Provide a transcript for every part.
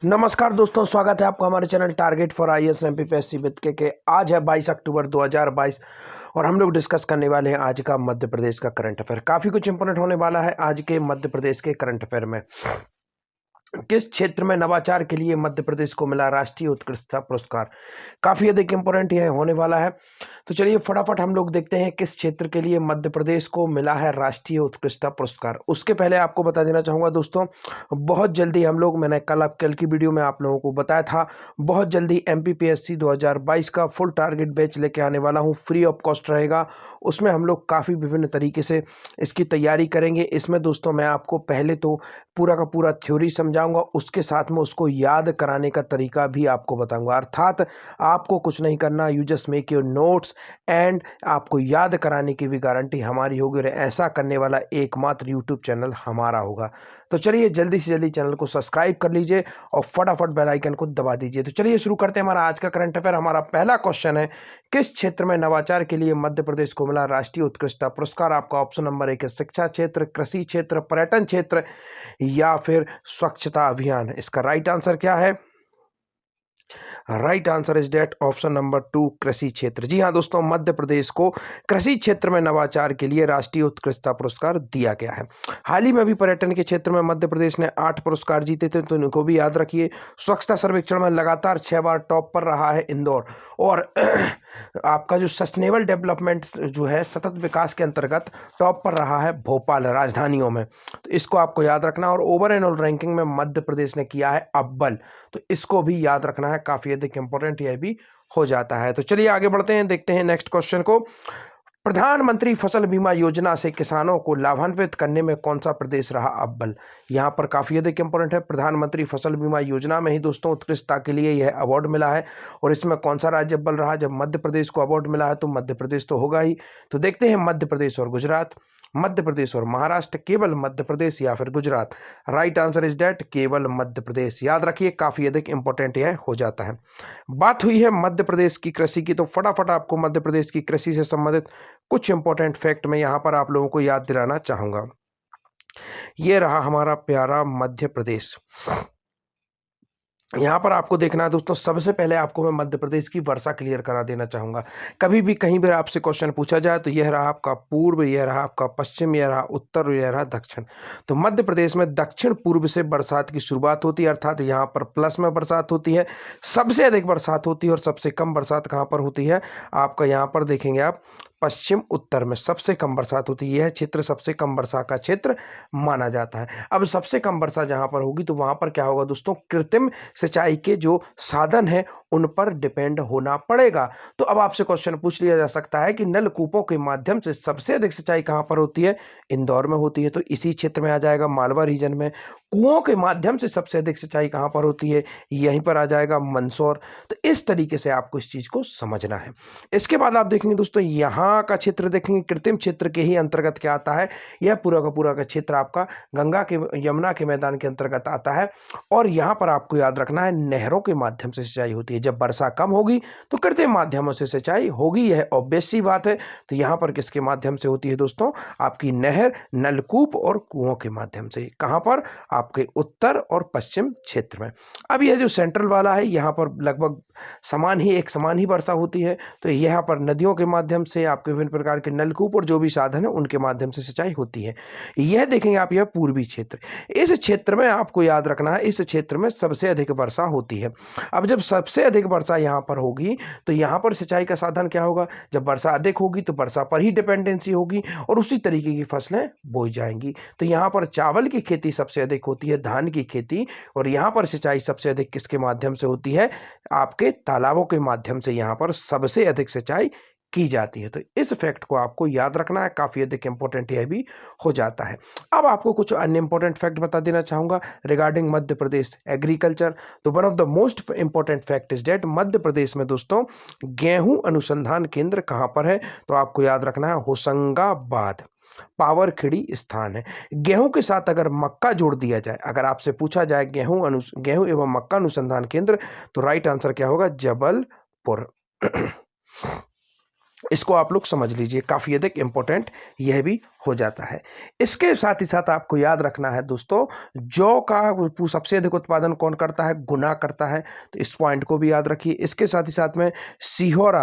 नमस्कार दोस्तों, स्वागत है आपका हमारे channel target for IAS MPPSC with के। आज है 22 अक्टूबर 2022 और हम लोग डिस्कस करने वाले हैं आज का मध्य प्रदेश का करंट अफेयर। काफ़ी कुछ इंपॉर्टेंट होने वाला है आज के मध्य प्रदेश के करंट अफेयर में। किस क्षेत्र में नवाचार के लिए मध्य प्रदेश को मिला राष्ट्रीय उत्कृष्टता पुरस्कार, काफ़ी अधिक इंपॉर्टेंट यह होने वाला है। तो चलिए फटाफट हम लोग देखते हैं किस क्षेत्र के लिए मध्य प्रदेश को मिला है राष्ट्रीय उत्कृष्टता पुरस्कार। उसके पहले आपको बता देना चाहूँगा दोस्तों, बहुत जल्दी हम लोग, मैंने कल की वीडियो में आप लोगों को बताया था, बहुत जल्दी एमपीपीएससी 2022 का फुल टारगेट बैच लेके आने वाला हूँ, फ्री ऑफ कॉस्ट रहेगा। उसमें हम लोग काफ़ी विभिन्न तरीके से इसकी तैयारी करेंगे। इसमें दोस्तों मैं आपको पहले तो पूरा का पूरा थ्योरी समझाऊंगा, उसके साथ में उसको याद कराने का तरीका भी आपको बताऊंगा। अर्थात आपको कुछ नहीं करना, you just make your notes and आपको याद कराने की भी गारंटी हमारी होगी और ऐसा करने वाला एकमात्र यूट्यूब चैनल हमारा होगा। तो चलिए जल्दी से जल्दी चैनल को सब्सक्राइब कर लीजिए और फटाफट बेल आइकन को दबा दीजिए। तो चलिए शुरू करते हैं हमारा आज का करंट अफेयर। हमारा पहला क्वेश्चन है, किस क्षेत्र में नवाचार के लिए मध्य प्रदेश को मिला राष्ट्रीय उत्कृष्टता पुरस्कार? आपका ऑप्शन नंबर 1 है शिक्षा क्षेत्र, कृषि क्षेत्र, पर्यटन क्षेत्र या फिर स्वच्छता अभियान। इसका राइट आंसर क्या है? Right answer is that option number 2 कृषि क्षेत्र। जी हाँ दोस्तों, मध्य प्रदेश को कृषि क्षेत्र में नवाचार के लिए राष्ट्रीय उत्कृष्टता पुरस्कार दिया गया है। हाल ही में भी पर्यटन के क्षेत्र में मध्य प्रदेश ने 8 पुरस्कार जीते थे, तो इनको भी याद रखिए। स्वच्छता सर्वेक्षण में लगातार 6 बार टॉप पर रहा है इंदौर। और आपका जो सस्टेनेबल डेवलपमेंट जो है, सतत विकास के अंतर्गत टॉप पर रहा है भोपाल, राजधानियों में। तो इसको आपको याद रखना। और ओवरऑल रैंकिंग में मध्य प्रदेश ने किया है अव्वल, तो इसको भी याद रखना है, काफी अधिक इंपॉर्टेंट यह भी हो जाता है। तो चलिए आगे बढ़ते हैं, देखते हैं नेक्स्ट क्वेश्चन को। प्रधानमंत्री फसल बीमा योजना से किसानों को लाभान्वित करने में कौन सा प्रदेश रहा अव्वल? यहाँ पर काफी अधिक इंपॉर्टेंट है। प्रधानमंत्री फसल बीमा योजना में ही दोस्तों उत्कृष्टता के लिए यह अवार्ड मिला है और इसमें कौन सा राज्य अव्वल रहा? जब मध्य प्रदेश को अवार्ड मिला है तो मध्य प्रदेश तो होगा ही। तो देखते हैं मध्य प्रदेश और गुजरात, मध्य प्रदेश और महाराष्ट्र, केवल मध्य प्रदेश या फिर Gujarat. Right answer is that केवल मध्य प्रदेश। याद रखिए, काफी अधिक इंपॉर्टेंट यह हो जाता है। बात हुई है मध्य प्रदेश की कृषि की, तो फटाफट आपको मध्य प्रदेश की कृषि से संबंधित कुछ इंपॉर्टेंट फैक्ट मैं यहां पर आप लोगों को याद दिलाना चाहूंगा। ये रहा हमारा प्यारा मध्य प्रदेश। यहाँ पर आपको देखना है दोस्तों, सबसे पहले आपको मैं मध्य प्रदेश की वर्षा क्लियर करा देना चाहूंगा। कभी भी कहीं भी आपसे क्वेश्चन पूछा जाए तो यह रहा आपका पूर्व, यह रहा आपका पश्चिम, यह रहा उत्तर और यह रहा दक्षिण। तो मध्य प्रदेश में दक्षिण पूर्व से बरसात की शुरुआत होती है, अर्थात यहाँ पर प्लस में बरसात होती है। सबसे अधिक बरसात होती है और सबसे कम बरसात कहाँ पर होती है? आपका यहाँ पर देखेंगे आप, पश्चिम उत्तर में सबसे कम बरसात होती है। यह क्षेत्र सबसे कम वर्षा का क्षेत्र माना जाता है। अब सबसे कम वर्षा जहां पर होगी तो वहां पर क्या होगा दोस्तों? कृत्रिम सिंचाई के जो साधन है उन पर डिपेंड होना पड़ेगा। तो अब आपसे क्वेश्चन पूछ लिया जा सकता है कि नलकूपों के माध्यम से सबसे अधिक सिंचाई कहां पर होती है? इंदौर में होती है, तो इसी क्षेत्र में आ जाएगा, मालवा रीजन में। कुओं के माध्यम से सबसे अधिक सिंचाई कहां पर होती है? यहीं पर आ जाएगा, मंदसौर। तो इस तरीके से आपको इस चीज को समझना है। इसके बाद आप देखेंगे दोस्तों, यहाँ का क्षेत्र देखेंगे, कृत्रिम क्षेत्र के ही अंतर्गत क्या आता है? यह पूरा का क्षेत्र आपका गंगा के, यमुना के मैदान के अंतर्गत आता है। और यहां पर आपको याद रखना है, नहरों के माध्यम से सिंचाई होती है। जब वर्षा कम होगी तो कृत्रिम माध्यमों से सिंचाई होगी, यह ऑब्वियस सी बात है। तो यहां पर किसके माध्यम से होती है दोस्तों? आपकी नहर, नलकूप और कुओं के माध्यम से। कहां पर? आपके उत्तर और पश्चिम क्षेत्र में। अब यह जो सेंट्रल वाला है, यहां पर लगभग एक समान ही वर्षा होती है। तो यहाँ पर नदियों के माध्यम से, आपके विभिन्न प्रकार के नलकूप और जो भी साधन है उनके माध्यम से सिंचाई होती है। यह देखेंगे आप, यह पूर्वी क्षेत्र। इस क्षेत्र में आपको याद रखना है, इस क्षेत्र में सबसे अधिक वर्षा होती है। अब जब सबसे अधिक वर्षा यहाँ पर होगी तो यहाँ पर सिंचाई का साधन क्या होगा? जब वर्षा अधिक होगी तो वर्षा पर ही डिपेंडेंसी होगी और उसी तरीके की फसलें बोई जाएंगी। तो यहाँ पर चावल की खेती सबसे अधिक होती है, धान की खेती। और यहाँ पर सिंचाई सबसे अधिक किसके माध्यम से होती है? आपके तालाबों के माध्यम से यहाँ पर सबसे अधिक सिंचाई की जाती है। तो इस फैक्ट को आपको याद रखना है, काफी अधिक इंपॉर्टेंट यह भी हो जाता है। अब आपको कुछ अन्य इंपॉर्टेंट फैक्ट बता देना चाहूंगा रिगार्डिंग मध्य प्रदेश एग्रीकल्चर। तो one of the most important fact is that, Madhya Pradesh में दोस्तों गेहूं अनुसंधान केंद्र कहां पर है? तो आपको याद रखना है, होशंगाबाद, पावरखेड़ी स्थान है। गेहूं के साथ अगर मक्का जोड़ दिया जाए, अगर आपसे पूछा जाए गेहूं एवं मक्का अनुसंधान केंद्र, तो राइट आंसर क्या होगा? जबलपुर। इसको आप लोग समझ लीजिए, काफ़ी अधिक इम्पोर्टेंट यह भी हो जाता है। इसके साथ ही साथ आपको याद रखना है दोस्तों, जौ का सबसे अधिक उत्पादन कौन करता है? गुना करता है, तो इस पॉइंट को भी याद रखिए। इसके साथ ही साथ में सीहोर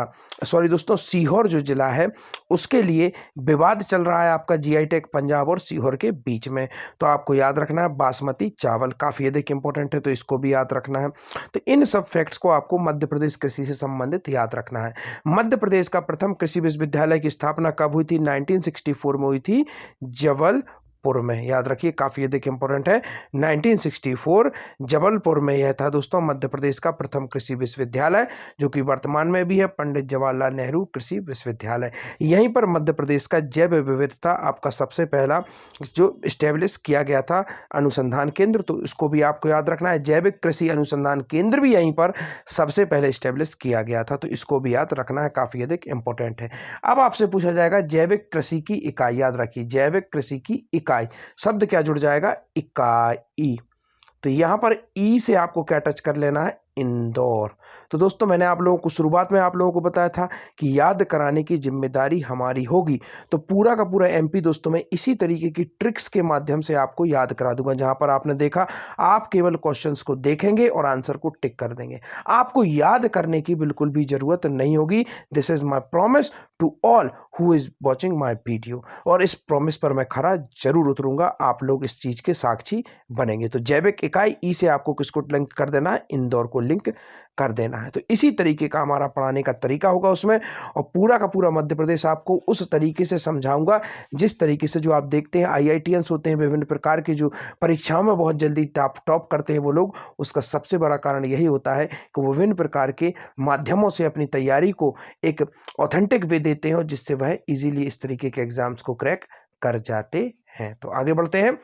जो जिला है उसके लिए विवाद चल रहा है आपका जीआई टैग पंजाब और सीहोर के बीच में, तो आपको याद रखना है बासमती चावल काफ़ी अधिक इंपॉर्टेंट है, तो इसको भी याद रखना है। तो इन सब फैक्ट्स को आपको मध्य प्रदेश कृषि से संबंधित याद रखना है। मध्य प्रदेश का प्रथम कृषि विश्वविद्यालय की स्थापना कब हुई थी? 1964 में हुई थी, जबलपुर में। याद रखिए, काफी अधिक इंपॉर्टेंट है। 1964 जबलपुर में यह था दोस्तों मध्य प्रदेश का प्रथम कृषि विश्वविद्यालय, जो कि वर्तमान में भी है पंडित जवाहरलाल नेहरू कृषि विश्वविद्यालय। यहीं पर मध्य प्रदेश का जैव विविधता आपका सबसे पहला जो स्टैब्लिश किया गया था अनुसंधान केंद्र, तो इसको भी आपको याद रखना है। जैविक कृषि अनुसंधान केंद्र भी यहीं पर सबसे पहले स्टैब्लिश किया गया था, तो इसको भी याद रखना है, काफी अधिक इंपॉर्टेंट है। अब आपसे पूछा जाएगा जैविक कृषि की इकाई, याद रखिए जैविक कृषि की इकाई, शब्द क्या जुड़ जाएगा? इकाई। तो यहां पर ई से आपको क्या टच कर लेना है? इंदौर। तो दोस्तों मैंने आप लोगों को शुरुआत में आप लोगों को बताया था कि याद कराने की जिम्मेदारी हमारी होगी, तो पूरा का पूरा एमपी दोस्तों मैं इसी तरीके की ट्रिक्स के माध्यम से आपको याद करा दूंगा, जहां पर आपने देखा आप केवल क्वेश्चंस को देखेंगे और आंसर को टिक कर देंगे, आपको याद करने की बिल्कुल भी जरूरत नहीं होगी। This is my promise to all who is watching my video, और इस प्रॉमिस पर मैं खरा जरूर उतरूंगा, आप लोग इस चीज के साक्षी बनेंगे। तो जैविक इकाई ई से आपको किसको लिंक कर देना है? इंदौर को लिंक कर देना है। तो इसी तरीके का हमारा पढ़ाने का तरीका होगा उसमें, और पूरा का पूरा मध्य प्रदेश आपको उस तरीके से समझाऊंगा जिस तरीके से जो आप देखते हैं आईआईटीएंस होते हैं विभिन्न प्रकार की जो परीक्षाओं में बहुत जल्दी टॉप करते हैं वो लोग, उसका सबसे बड़ा कारण यही होता है कि वो विभिन्न प्रकार के माध्यमों से अपनी तैयारी को एक ऑथेंटिक वे देते हैं, और जिससे वह इजीली इस तरीके के एग्जाम्स को क्रैक कर जाते हैं। तो आगे बढ़ते हैं।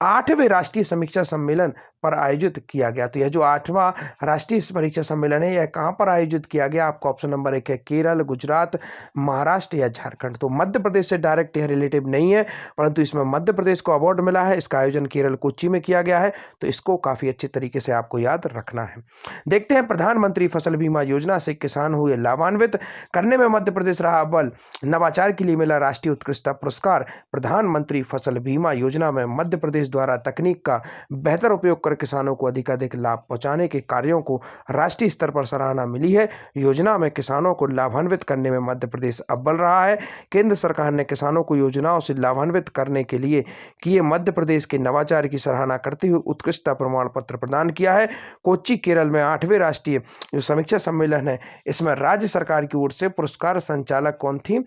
8वें राष्ट्रीय समीक्षा सम्मेलन पर आयोजित किया गया, तो यह जो 8वां राष्ट्रीय परीक्षा सम्मेलन है यह कहां पर आयोजित किया गया? आपको ऑप्शन नंबर 1 है केरल, गुजरात, महाराष्ट्र या झारखंड। तो मध्य प्रदेश से डायरेक्ट यह रिलेटिव नहीं है, परंतु इसमें मध्य प्रदेश को अवार्ड मिला है। इसका आयोजन केरल कोच्चि में किया गया है, तो इसको काफी अच्छे तरीके से आपको याद रखना है। देखते हैं, प्रधानमंत्री फसल बीमा योजना से किसान हुए लाभान्वित, करने में मध्य प्रदेश रहा अव्वल, नवाचार के लिए मिला राष्ट्रीय उत्कृष्टता पुरस्कार। प्रधानमंत्री फसल बीमा योजना में मध्य प्रदेश द्वारा तकनीक का बेहतर उपयोग कर किसानों को अधिकाधिक लाभ पहुंचाने के कार्यों को राष्ट्रीय स्तर पर सराहना मिली है। योजना में किसानों को लाभान्वित करने में मध्य प्रदेश अव्वल रहा है। केंद्र सरकार ने किसानों को योजनाओं से लाभान्वित करने के लिए किए मध्य प्रदेश के नवाचार की सराहना करते हुए उत्कृष्टता प्रमाण पत्र प्रदान किया है। कोच्चि केरल में 8वें राष्ट्रीय जो समीक्षा सम्मेलन है, इसमें राज्य सरकार की ओर से पुरस्कार संचालक कौन थी?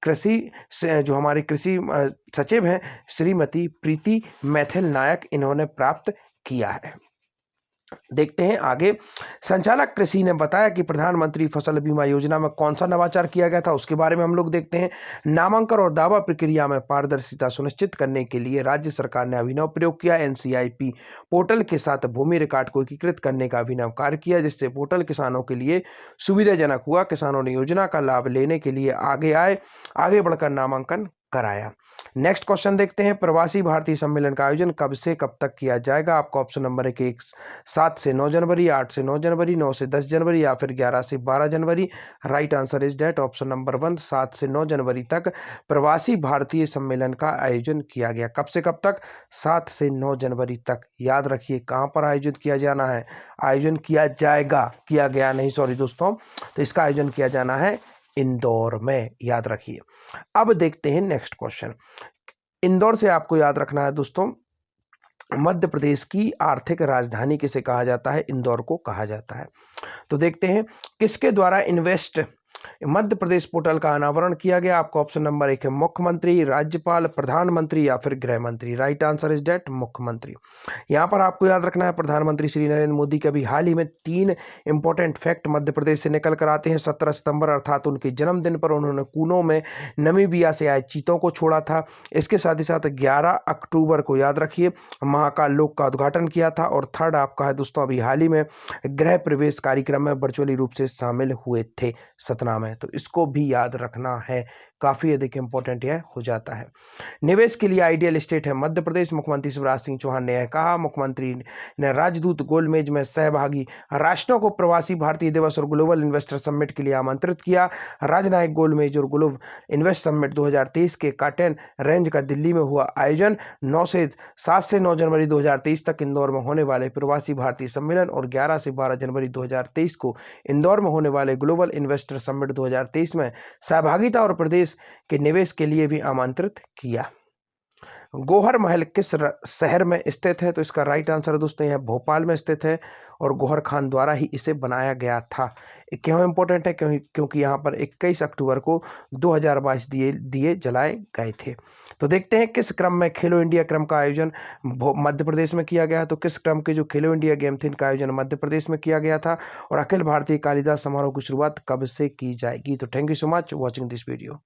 कृषि से जो हमारी कृषि सचिव हैं श्रीमती प्रीति मैथिल नायक, इन्होंने प्राप्त किया है। देखते हैं आगे। संचालक कृषि ने बताया कि प्रधानमंत्री फसल बीमा योजना में कौन सा नवाचार किया गया था, उसके बारे में हम लोग देखते हैं। नामांकन और दावा प्रक्रिया में पारदर्शिता सुनिश्चित करने के लिए राज्य सरकार ने अभिनव प्रयोग किया। एनसीआईपी पोर्टल के साथ भूमि रिकॉर्ड को एकीकृत करने का अभिनव कार्य किया, जिससे पोर्टल किसानों के लिए सुविधाजनक हुआ। किसानों ने योजना का लाभ लेने के लिए आगे बढ़कर नामांकन कराया। नेक्स्ट क्वेश्चन देखते हैं। प्रवासी भारतीय सम्मेलन का आयोजन कब से कब तक किया जाएगा? आपका ऑप्शन नंबर है कि 7 से 9 जनवरी, 8 से 9 जनवरी, 9 से 10 जनवरी या फिर 11 से 12 जनवरी। Right answer is that option number 1, 7 से 9 जनवरी तक प्रवासी भारतीय सम्मेलन का आयोजन किया गया। कब से कब तक? 7 से 9 जनवरी तक। याद रखिए कहां पर आयोजित किया जाना है, आयोजन किया जाएगा, किया गया नहीं, सॉरी दोस्तों। तो इसका आयोजन किया जाना है इंदौर में, याद रखिए। अब देखते हैं नेक्स्ट क्वेश्चन। इंदौर से आपको याद रखना है दोस्तों, मध्य प्रदेश की आर्थिक राजधानी किसे कहा जाता है? इंदौर को कहा जाता है। तो देखते हैं किसके द्वारा इन्वेस्ट मध्य प्रदेश पोर्टल का अनावरण किया गया। आपका ऑप्शन नंबर 1 है मुख्यमंत्री, राज्यपाल, प्रधानमंत्री या फिर गृह मंत्री। राइट आंसर इज डेट मुख्यमंत्री। यहां पर आपको याद रखना है प्रधानमंत्री श्री नरेंद्र मोदी के अभी हाल ही में 3 इंपॉर्टेंट फैक्ट मध्य प्रदेश से निकल कर आते हैं। 17 सितंबर अर्थात उनके जन्मदिन पर उन्होंने कूनो में नमीबिया से आए चीतों को छोड़ा था। इसके साथ ही साथ 11 अक्टूबर को याद रखिए महाकाल लोक का उद्घाटन किया था। और थर्ड आपका है दोस्तों अभी हाल ही में गृह प्रवेश कार्यक्रम में वर्चुअली रूप से शामिल हुए थे सतना में। तो इसको भी याद रखना है, काफ़ी अधिक इंपॉर्टेंट यह हो जाता है। निवेश के लिए आइडियल स्टेट है मध्य प्रदेश, मुख्यमंत्री शिवराज सिंह चौहान ने यह कहा। मुख्यमंत्री ने राजदूत गोलमेज में सहभागी राष्ट्रों को प्रवासी भारतीय दिवस और ग्लोबल इन्वेस्टर समिट के लिए आमंत्रित किया। राजनयिक गोलमेज और ग्लोबल इन्वेस्ट समिट 2023 के काटेन रेंज का दिल्ली में हुआ आयोजन 7 से 9 जनवरी 2023 तक इंदौर में होने वाले प्रवासी भारतीय सम्मेलन और 11 से 12 जनवरी 2023 को इंदौर में होने वाले ग्लोबल इन्वेस्टर समिट 2023 में सहभागिता और प्रदेश के निवेश के लिए भी आमंत्रित किया। गौहर महल किस शहर में स्थित है? तो इसका राइट आंसर दोस्तों यह भोपाल में स्थित है और गौहर खान द्वारा ही इसे बनाया गया था। क्यों इंपॉर्टेंट है? क्योंकि यहाँ पर 21 अक्टूबर को 2022 दिए जलाए गए थे। तो देखते हैं किस क्रम में खेलो इंडिया क्रम का आयोजन मध्य प्रदेश में किया गया। तो किस क्रम के जो खेलो इंडिया गेम थे इनका आयोजन मध्य प्रदेश में किया गया था और अखिल भारतीय कालिदास समारोह की शुरुआत कब से की जाएगी? तो thank you so much watching this video.